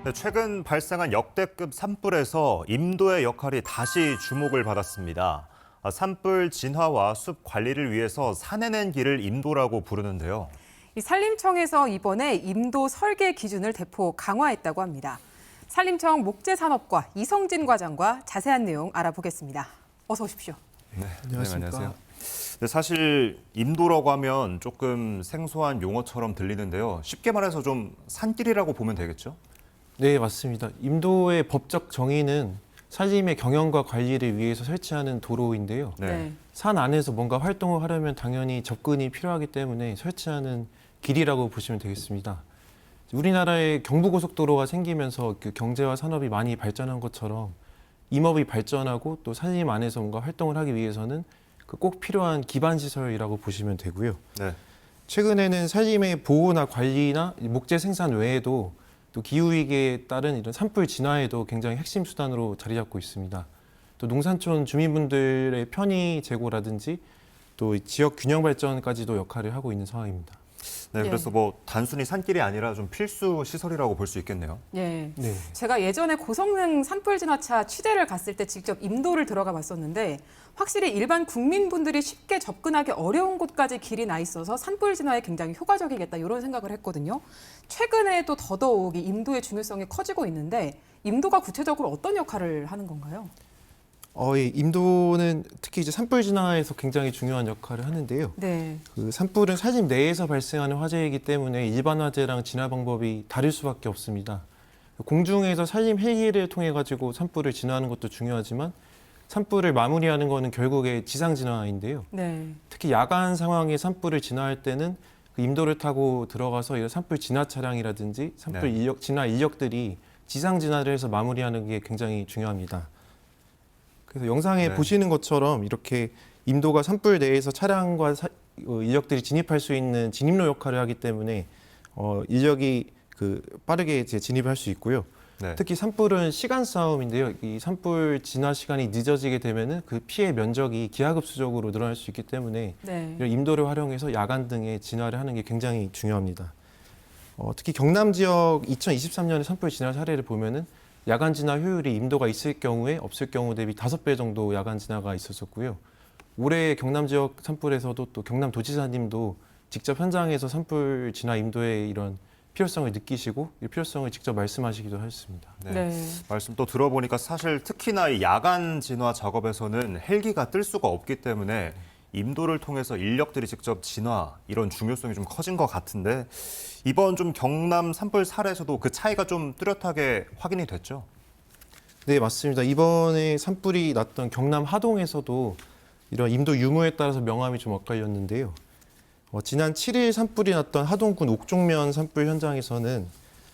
네, 최근 발생한 역대급 산불에서 임도의 역할이 다시 주목을 받았습니다. 산불 진화와 숲 관리를 위해서 산해낸 길을 임도라고 부르는데요. 이 산림청에서 이번에 임도 설계 기준을 대폭 강화했다고 합니다. 산림청 목재산업과 이성진 과장과 자세한 내용 알아보겠습니다. 어서 오십시오. 네, 안녕하십니까. 안녕하세요. 네, 사실 임도라고 하면 조금 생소한 용어처럼 들리는데요. 쉽게 말해서 좀 산길이라고 보면 되겠죠? 네, 맞습니다. 임도의 법적 정의는 산림의 경영과 관리를 위해서 설치하는 도로인데요. 네. 산 안에서 뭔가 활동을 하려면 당연히 접근이 필요하기 때문에 설치하는 길이라고 보시면 되겠습니다. 우리나라에 경부고속도로가 생기면서 그 경제와 산업이 많이 발전한 것처럼 임업이 발전하고 또 산림 안에서 뭔가 활동을 하기 위해서는 그 꼭 필요한 기반 시설이라고 보시면 되고요. 네. 최근에는 산림의 보호나 관리나 목재 생산 외에도 또 기후위기에 따른 이런 산불 진화에도 굉장히 핵심 수단으로 자리 잡고 있습니다. 또 농산촌 주민분들의 편의 제고라든지 또 지역 균형 발전까지도 역할을 하고 있는 상황입니다. 네, 그래서 뭐 단순히 산길이 아니라 좀 필수 시설이라고 볼 수 있겠네요. 예. 네. 제가 예전에 고성능 산불 진화차 취재를 갔을 때 직접 임도를 들어가 봤었는데 확실히 일반 국민분들이 쉽게 접근하기 어려운 곳까지 길이 나 있어서 산불 진화에 굉장히 효과적이겠다 이런 생각을 했거든요. 최근에도 더더욱 이 임도의 중요성이 커지고 있는데 임도가 구체적으로 어떤 역할을 하는 건가요? 이 임도는 특히 이제 산불 진화에서 굉장히 중요한 역할을 하는데요. 네. 그 산불은 산림 내에서 발생하는 화재이기 때문에 일반 화재랑 진화 방법이 다를 수밖에 없습니다. 공중에서 산림 헬기를 통해 가지고 산불을 진화하는 것도 중요하지만 산불을 마무리하는 것은 결국에 지상 진화인데요. 네. 특히 야간 상황에 산불을 진화할 때는 그 임도를 타고 들어가서 이런 산불 진화 차량이라든지 산불 인력, 진화 인력들이 지상 진화를 해서 마무리하는 게 굉장히 중요합니다. 그래서 영상에 보시는 것처럼 이렇게 임도가 산불 내에서 차량과 인력들이 진입할 수 있는 진입로 역할을 하기 때문에 인력이 빠르게 이제 진입을 할 수 있고요. 네. 특히 산불은 시간 싸움인데요. 이 산불 진화 시간이 늦어지게 되면은 그 피해 면적이 기하급수적으로 늘어날 수 있기 때문에 네. 이런 임도를 활용해서 야간 등에 진화를 하는 게 굉장히 중요합니다. 특히 경남 지역 2023년에 산불 진화 사례를 보면은 야간 진화 효율이 임도가 있을 경우에 없을 경우 대비 5배 정도 야간 진화가 있었었고요. 올해 경남 지역 산불에서도 또 경남도지사님도 직접 현장에서 산불 진화 임도의 이런 필요성을 느끼시고 이 필요성을 직접 말씀하시기도 했습니다. 네. 네. 말씀 또 들어보니까 사실 특히나 이 야간 진화 작업에서는 헬기가 뜰 수가 없기 때문에 임도를 통해서 인력들이 직접 진화 이런 중요성이 좀 커진 것 같은데 이번 좀 경남 산불 사례에서도 그 차이가 좀 뚜렷하게 확인이 됐죠? 네, 맞습니다. 이번에 산불이 났던 경남 하동에서도 이런 임도 유무에 따라서 명암이 좀 엇갈렸는데요. 지난 7일 산불이 났던 하동군 옥종면 산불 현장에서는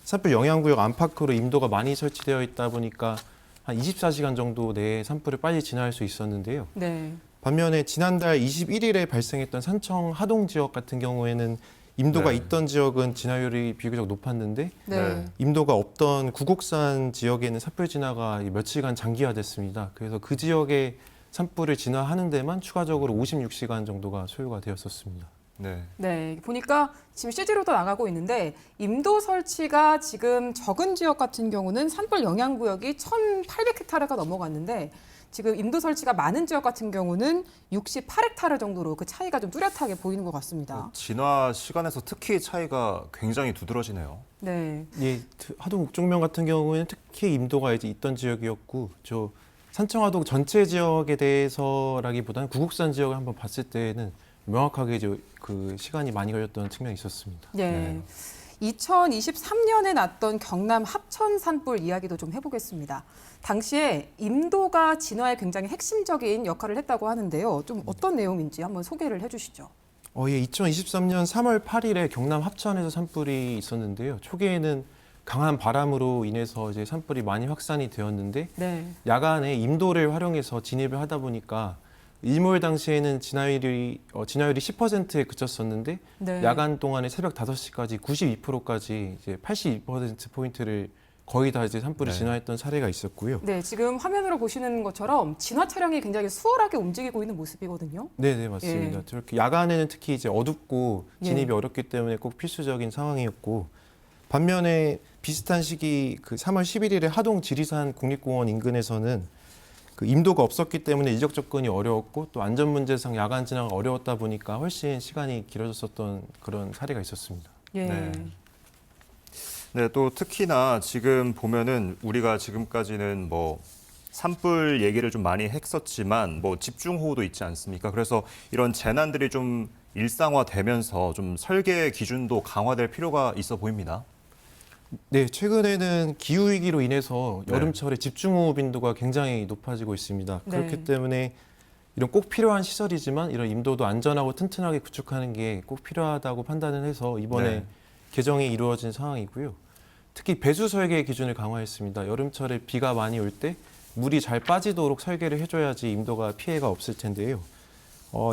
산불 영향구역 안팎으로 임도가 많이 설치되어 있다 보니까 한 24시간 정도 내에 산불을 빨리 진화할 수 있었는데요. 네. 반면에 지난달 21일에 발생했던 산청 하동 지역 같은 경우에는 임도가 네. 있던 지역은 진화율이 비교적 높았는데 네. 임도가 없던 구곡산 지역에는 산불 진화가 며칠간 장기화됐습니다. 그래서 그 지역에 산불을 진화하는 데만 추가적으로 56시간 정도가 소요가 되었었습니다. 네. 네, 보니까 지금 CG로도 나가고 있는데 임도 설치가 지금 적은 지역 같은 경우는 산불 영향 구역이 1,800헥타르가 넘어갔는데 지금 임도 설치가 많은 지역 같은 경우는 68헥타르 정도로 그 차이가 좀 뚜렷하게 보이는 것 같습니다. 진화 시간에서 특히 차이가 굉장히 두드러지네요. 네. 예, 하동 옥종면 같은 경우에는 특히 임도가 이제 있던 지역이었고 저 산청하동 전체 지역에 대해서라기보다는 구곡산 지역을 한번 봤을 때는 명확하게 이제 그 시간이 많이 걸렸던 측면이 있었습니다. 네. 2023년에 났던 경남 합천 산불 이야기도 좀 해보겠습니다. 당시에 임도가 진화에 굉장히 핵심적인 역할을 했다고 하는데요. 좀 어떤 내용인지 한번 소개를 해주시죠. 예, 2023년 3월 8일에 경남 합천에서 산불이 있었는데요. 초기에는 강한 바람으로 인해서 이제 산불이 많이 확산이 되었는데 네. 야간에 임도를 활용해서 진입을 하다 보니까 일몰 당시에는 진화율이 10%에 그쳤었는데 네. 야간 동안에 새벽 5시까지 92%까지 이제 82%포인트를 거의 다 이제 산불이 네. 진화했던 사례가 있었고요. 네, 지금 화면으로 보시는 것처럼 진화 차량이 굉장히 수월하게 움직이고 있는 모습이거든요. 네, 맞습니다. 예. 저렇게 야간에는 특히 이제 어둡고 진입이 예. 어렵기 때문에 꼭 필수적인 상황이었고 반면에 비슷한 시기 그 3월 11일에 하동 지리산 국립공원 인근에서는 그 임도가 없었기 때문에 이적 접근이 어려웠고 또 안전 문제상 야간 진화가 어려웠다 보니까 훨씬 시간이 길어졌었던 그런 사례가 있었습니다. 예. 네. 네, 또 특히나 지금 보면은 우리가 지금까지는 뭐 산불 얘기를 좀 많이 했었지만 뭐 집중호우도 있지 않습니까? 그래서 이런 재난들이 좀 일상화되면서 좀 설계 기준도 강화될 필요가 있어 보입니다. 네, 최근에는 기후 위기로 인해서 네. 여름철에 집중호우 빈도가 굉장히 높아지고 있습니다. 네. 그렇기 때문에 이런 꼭 필요한 시설이지만 이런 임도도 안전하고 튼튼하게 구축하는 게 꼭 필요하다고 판단을 해서 이번에 네. 개정이 이루어진 상황이고요. 특히 배수 설계 기준을 강화했습니다. 여름철에 비가 많이 올 때 물이 잘 빠지도록 설계를 해줘야지 임도가 피해가 없을 텐데요.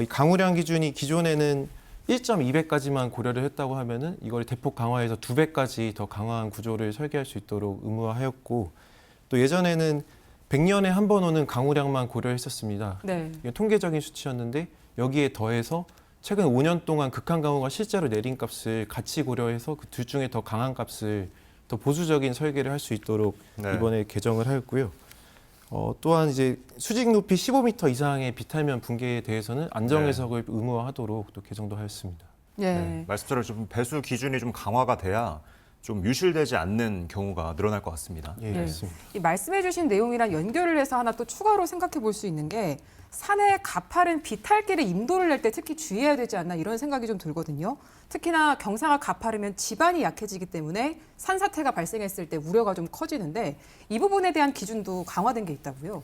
이 강우량 기준이 기존에는 1.2배까지만 고려를 했다고 하면은 이걸 대폭 강화해서 2배까지 더 강화한 구조를 설계할 수 있도록 의무화하였고 또 예전에는 100년에 한 번 오는 강우량만 고려했었습니다. 네. 이게 통계적인 수치였는데 여기에 더해서 최근 5년 동안 극한 강우가 실제로 내린 값을 같이 고려해서 그 둘 중에 더 강한 값을 더 보수적인 설계를 할 수 있도록 네. 이번에 개정을 하였고요. 또한 이제 수직 높이 15m 이상의 비탈면 붕괴에 대해서는 안정 해석을 의무화하도록 또 개정도 하였습니다. 예. 네, 말씀처럼 좀 배수 기준이 좀 강화가 돼야 좀 유실되지 않는 경우가 늘어날 것 같습니다. 예, 네. 맞습니다. 이 말씀해주신 내용이랑 연결을 해서 하나 또 추가로 생각해 볼 수 있는 게 산의 가파른 비탈길에 임도를 낼 때 특히 주의해야 되지 않나 이런 생각이 좀 들거든요. 특히나 경사가 가파르면 지반이 약해지기 때문에 산사태가 발생했을 때 우려가 좀 커지는데 이 부분에 대한 기준도 강화된 게 있다고요.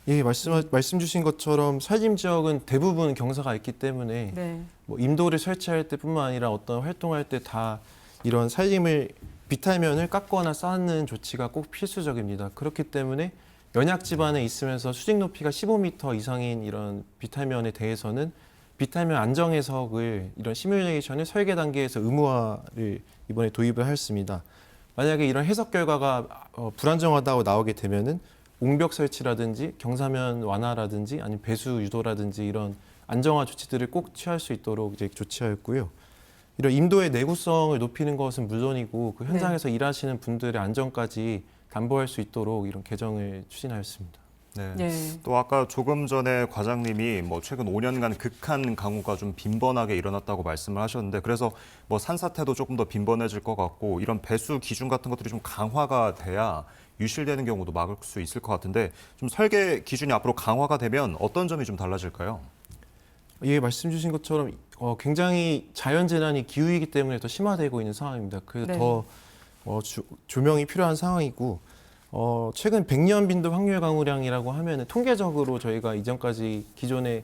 예, 말씀 주신 것처럼 산림 지역은 대부분 경사가 있기 때문에 네. 뭐 임도를 설치할 때뿐만 아니라 어떤 활동할 때 다 이런 산림을 비탈면을 깎거나 쌓는 조치가 꼭 필수적입니다. 그렇기 때문에 연약 지반에 있으면서 수직 높이가 15m 이상인 이런 비탈면에 대해서는 비탈면 안정 해석을 이런 시뮬레이션의 설계 단계에서 의무화를 이번에 도입을 하였습니다. 만약에 이런 해석 결과가 불안정하다고 나오게 되면은 옹벽 설치라든지 경사면 완화라든지 아니면 배수 유도라든지 이런 안정화 조치들을 꼭 취할 수 있도록 이제 조치하였고요. 이런 임도의 내구성을 높이는 것은 물론이고 그 현장에서 일하시는 분들의 안전까지 담보할 수 있도록 이런 개정을 추진하였습니다. 네. 예. 또 아까 조금 전에 과장님이 뭐 최근 5년간 극한 강우가 좀 빈번하게 일어났다고 말씀을 하셨는데 그래서 뭐 산사태도 조금 더 빈번해질 것 같고 이런 배수 기준 같은 것들이 좀 강화가 돼야 유실되는 경우도 막을 수 있을 것 같은데 좀 설계 기준이 앞으로 강화가 되면 어떤 점이 좀 달라질까요? 예, 말씀 주신 것처럼 굉장히 자연재난이 기후이기 때문에 더 심화되고 있는 상황입니다. 그래서 네. 더 조명이 필요한 상황이고 최근 100년 빈도 확률 강우량이라고 하면 통계적으로 저희가 이전까지 기존의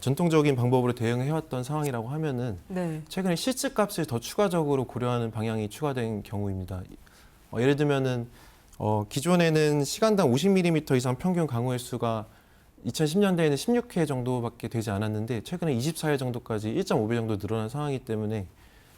전통적인 방법으로 대응해왔던 상황이라고 하면은 네. 최근에 실측값을 더 추가적으로 고려하는 방향이 추가된 경우입니다. 예를 들면은 기존에는 시간당 50mm 이상 평균 강우 횟수가 2010년대에는 16회 정도밖에 되지 않았는데 최근에 24회 정도까지 1.5배 정도 늘어난 상황이기 때문에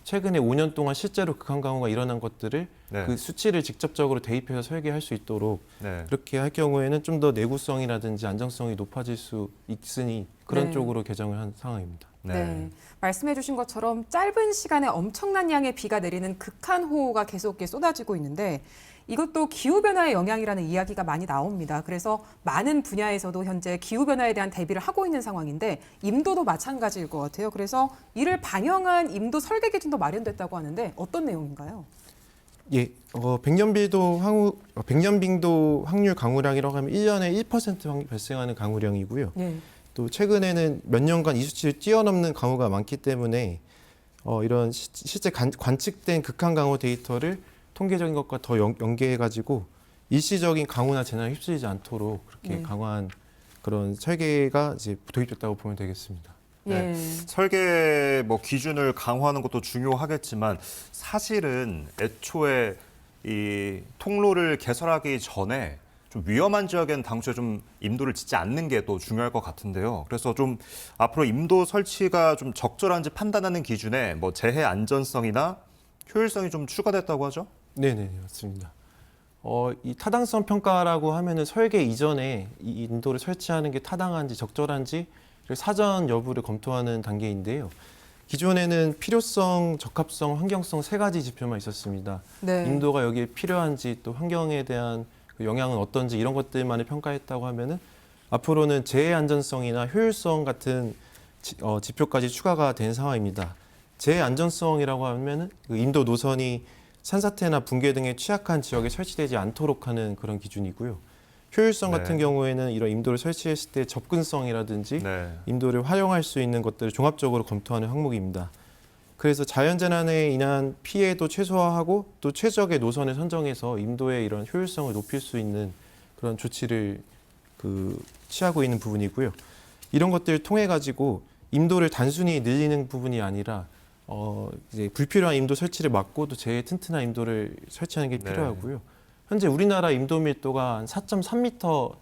최근에 5년 동안 실제로 극한 강우가 일어난 것들을 네. 그 수치를 직접적으로 대입해서 설계할 수 있도록 네. 그렇게 할 경우에는 좀 더 내구성이라든지 안정성이 높아질 수 있으니 그런 네. 쪽으로 개정을 한 상황입니다. 네. 말씀해 주신 것처럼 짧은 시간에 엄청난 양의 비가 내리는 극한 호우가 계속 쏟아지고 있는데 이것도 기후변화의 영향이라는 이야기가 많이 나옵니다. 그래서 많은 분야에서도 현재 기후변화에 대한 대비를 하고 있는 상황인데 임도도 마찬가지일 것 같아요. 그래서 이를 반영한 임도 설계 기준도 마련됐다고 하는데 어떤 내용인가요? 예, 100년 빈도 확률 강우량이라고 하면 1년에 1% 발생하는 강우량이고요. 네. 또 최근에는 몇 년간 이 수치를 뛰어넘는 강우가 많기 때문에 이런 실제 관측된 극한 강우 데이터를 통계적인 것과 더 연계해가지고 일시적인 강우나 재난에 휩쓸리지 않도록 그렇게 네. 강화한 그런 설계가 이제 도입됐다고 보면 되겠습니다. 네. 예. 설계 뭐 기준을 강화하는 것도 중요하겠지만 사실은 애초에 이 통로를 개설하기 전에 좀 위험한 지역엔 당초에 좀 임도를 짓지 않는 게 또 중요할 것 같은데요. 그래서 좀 앞으로 임도 설치가 좀 적절한지 판단하는 기준에 뭐 재해 안전성이나 효율성이 좀 추가됐다고 하죠? 네네 맞습니다. 이 타당성 평가라고 하면은 설계 이전에 이 인도를 설치하는 게 타당한지 적절한지 사전 여부를 검토하는 단계인데요. 기존에는 필요성, 적합성, 환경성 세 가지 지표만 있었습니다. 네. 인도가 여기에 필요한지 또 환경에 대한 그 영향은 어떤지 이런 것들만을 평가했다고 하면은 앞으로는 재해 안전성이나 효율성 같은 지표까지 추가가 된 상황입니다. 재해 안전성이라고 하면은 그 인도 노선이 산사태나 붕괴 등에 취약한 지역에 설치되지 않도록 하는 그런 기준이고요. 효율성 네. 같은 경우에는 이런 임도를 설치했을 때 접근성이라든지 네. 임도를 활용할 수 있는 것들을 종합적으로 검토하는 항목입니다. 그래서 자연재난에 인한 피해도 최소화하고 또 최적의 노선을 선정해서 임도의 이런 효율성을 높일 수 있는 그런 조치를 취하고 있는 부분이고요. 이런 것들을 통해 가지고 임도를 단순히 늘리는 부분이 아니라 이제 불필요한 임도 설치를 막고 또 재해 튼튼한 임도를 설치하는 게 네. 필요하고요. 현재 우리나라 임도 밀도가 한 4.3m,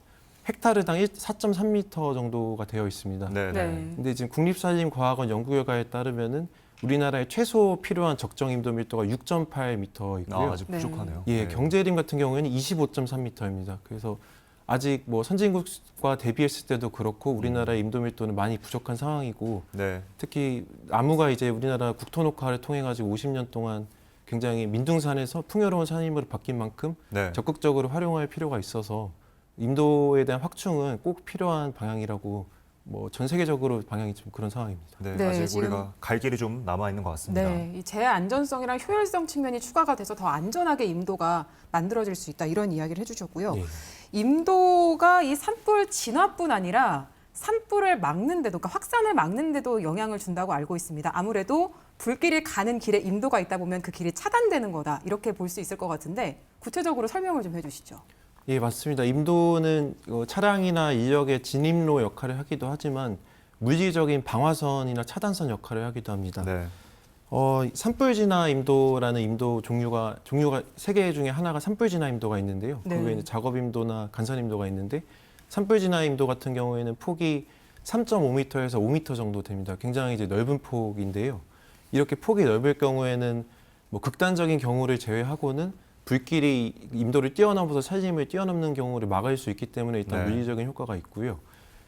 헥타르당 4.3m 정도가 되어 있습니다. 네. 네. 근데 지금 국립산림과학원 연구 결과에 따르면은 우리나라의 최소 필요한 적정 임도 밀도가 6.8m 있고요. 아직 네. 부족하네요. 예, 네. 경제림 같은 경우에는 25.3m입니다. 그래서 아직 뭐 선진국과 대비했을 때도 그렇고 우리나라의 임도 밀도는 많이 부족한 상황이고 네. 특히 나무가 이제 우리나라 국토 녹화를 통해 가지고 50년 동안 굉장히 민둥산에서 풍요로운 산림으로 바뀐 만큼 네. 적극적으로 활용할 필요가 있어서 임도에 대한 확충은 꼭 필요한 방향이라고 뭐 전 세계적으로 방향이 좀 그런 상황입니다. 네. 네, 아직 지금- 우리가 갈 길이 좀 남아 있는 것 같습니다. 네, 이 재해 안전성이랑 효율성 측면이 추가가 돼서 더 안전하게 임도가 만들어질 수 있다 이런 이야기를 해주셨고요. 예. 임도가 이 산불 진화뿐 아니라 산불을 막는데도, 그러니까 확산을 막는데도 영향을 준다고 알고 있습니다. 아무래도 불길이 가는 길에 임도가 있다 보면 그 길이 차단되는 거다 이렇게 볼 수 있을 것 같은데 구체적으로 설명을 좀 해주시죠. 예, 맞습니다. 임도는 차량이나 인력의 진입로 역할을 하기도 하지만 물리적인 방화선이나 차단선 역할을 하기도 합니다. 네. 산불 진화 임도라는 임도 종류가 세 개 중에 하나가 산불 진화 임도가 있는데요. 네. 그 외에는 작업 임도나 간선 임도가 있는데 산불 진화 임도 같은 경우에는 폭이 3.5m에서 5m 정도 됩니다. 굉장히 이제 넓은 폭인데요. 이렇게 폭이 넓을 경우에는 뭐 극단적인 경우를 제외하고는 불길이 임도를 뛰어넘어서 산림을 뛰어넘는 경우를 막을 수 있기 때문에 일단 네. 물리적인 효과가 있고요.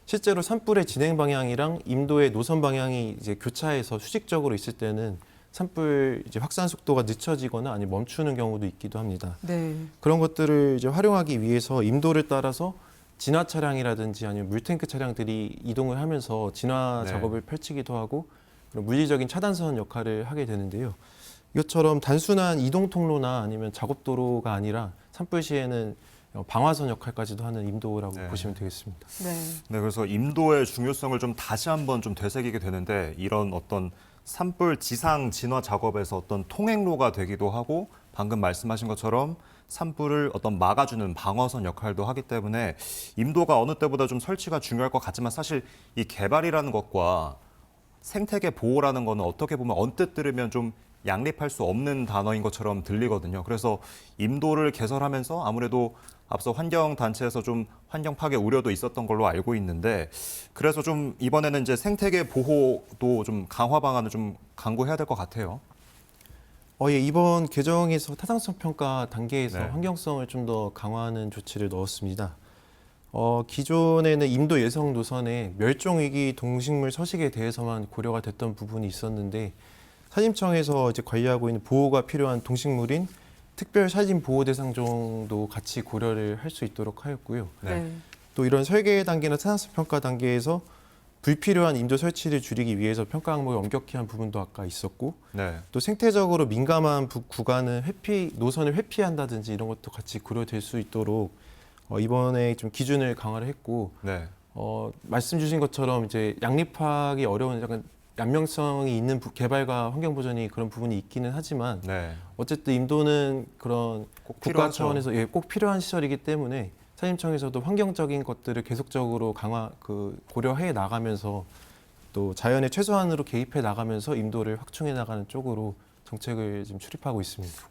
실제로 산불의 진행 방향이랑 임도의 노선 방향이 이제 교차해서 수직적으로 있을 때는 산불 이제 확산 속도가 늦춰지거나 아니면 멈추는 경우도 있기도 합니다. 네. 그런 것들을 이제 활용하기 위해서 임도를 따라서 진화 차량이라든지 아니면 물탱크 차량들이 이동을 하면서 진화 네. 작업을 펼치기도 하고 그런 물리적인 차단선 역할을 하게 되는데요. 이것처럼 단순한 이동 통로나 아니면 작업 도로가 아니라 산불 시에는 방화선 역할까지도 하는 임도라고 네. 보시면 되겠습니다. 네. 네, 그래서 임도의 중요성을 좀 다시 한번 좀 되새기게 되는데 이런 어떤 산불 지상 진화 작업에서 어떤 통행로가 되기도 하고 방금 말씀하신 것처럼 산불을 어떤 막아주는 방어선 역할도 하기 때문에 임도가 어느 때보다 좀 설치가 중요할 것 같지만 사실 이 개발이라는 것과 생태계 보호라는 거는 어떻게 보면 언뜻 들으면 좀 양립할 수 없는 단어인 것처럼 들리거든요. 그래서 임도를 개설하면서 아무래도 앞서 환경단체에서 좀 환경 파괴 우려도 있었던 걸로 알고 있는데 그래서 좀 이번에는 이제 생태계 보호도 좀 강화 방안을 좀 강구해야 될 것 같아요. 예, 이번 개정에서 타당성 평가 단계에서 네. 환경성을 좀 더 강화하는 조치를 넣었습니다. 기존에는 임도 예상 노선에 멸종 위기 동식물 서식에 대해서만 고려가 됐던 부분이 있었는데 산림청에서 이제 관리하고 있는 보호가 필요한 동식물인 특별 산림 보호 대상종도 같이 고려를 할 수 있도록 하였고요. 네. 또 이런 설계 단계나 타당성 평가 단계에서 불필요한 임도 설치를 줄이기 위해서 평가 항목을 엄격히 한 부분도 아까 있었고 네. 또 생태적으로 민감한 구간은 노선을 회피한다든지 이런 것도 같이 고려될 수 있도록 이번에 좀 기준을 강화를 했고 네. 말씀 주신 것처럼 이제 양립하기 어려운 약간 양면성이 있는 개발과 환경 보전이 그런 부분이 있기는 하지만 네. 어쨌든 임도는 그런 꼭 국가 필요하죠. 차원에서 꼭 필요한 시설이기 때문에 산림청에서도 환경적인 것들을 계속적으로 고려해 나가면서 또 자연의 최소한으로 개입해 나가면서 임도를 확충해 나가는 쪽으로 정책을 지금 출입하고 있습니다.